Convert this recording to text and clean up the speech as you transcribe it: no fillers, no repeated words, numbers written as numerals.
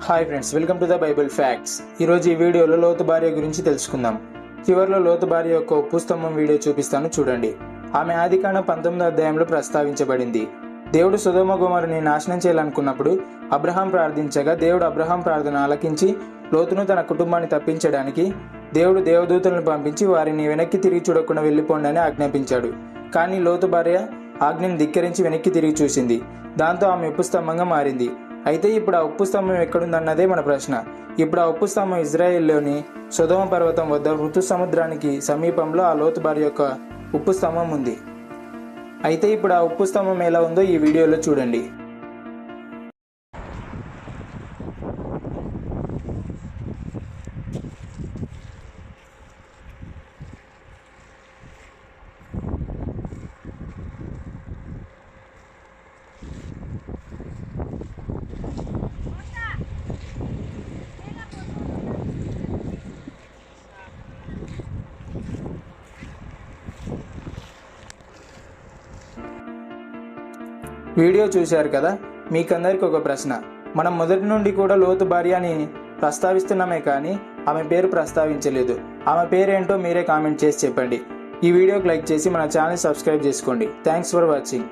Hi friends, welcome to the Bible facts. ఈరోజు ఈ వీడియోలో లోతు భార్య గురించి తెలుసుకుందాం. చివరిలో లోతు భార్య యొక్క ఉప్పు స్తంభం వీడియో చూపిస్తాను, చూడండి. ఆమె ఆదికాండం 19వ అధ్యాయంలో ప్రస్తావించబడింది. దేవుడు సొదొమ గొమొర్రాని నాశనం చేయాలనుకున్నప్పుడు అబ్రహాం ప్రార్థించగా దేవుడు అబ్రహాం ప్రార్థన ఆలకించి లోతును తన కుటుంబాన్ని తప్పించడానికి దేవుడు దేవదూతలను పంపించి వారిని వెనక్కి తిరిగి చూడకుండా వెళ్ళిపోండి అని ఆజ్ఞాపించాడు. కానీ లోతు భార్య ఆజ్ఞను ధిక్కరించి వెనక్కి తిరిగి చూసింది. దాంతో ఆమె ఉప్పు స్తంభంగా మారింది. అయితే ఇప్పుడు ఆ ఉప్పు స్తంభం ఎక్కడుందన్నదే మన ప్రశ్న. ఇప్పుడు ఆ ఉప్పు స్తంభం ఇజ్రాయెల్లోని సొదొమ పర్వతం వద్ద ఋతు సముద్రానికి సమీపంలో ఆ లోతు భార్య యొక్క ఉప్పు స్తంభం ఉంది. అయితే ఇప్పుడు ఆ ఉప్పు స్తంభం ఎలా ఉందో ఈ వీడియోలో చూడండి. వీడియో చూశారు కదా. మీకందరికి ఒక ప్రశ్న. మనం మొదటి నుండి కూడా లోతు భార్య అని ప్రస్తావిస్తున్నామే కానీ ఆమె పేరు ప్రస్తావించలేదు. ఆమె పేరేంటో మీరే కామెంట్ చేసి చెప్పండి. ఈ వీడియోకి లైక్ చేసి మన ఛానల్ సబ్స్క్రైబ్ చేసుకోండి. Thanks for watching.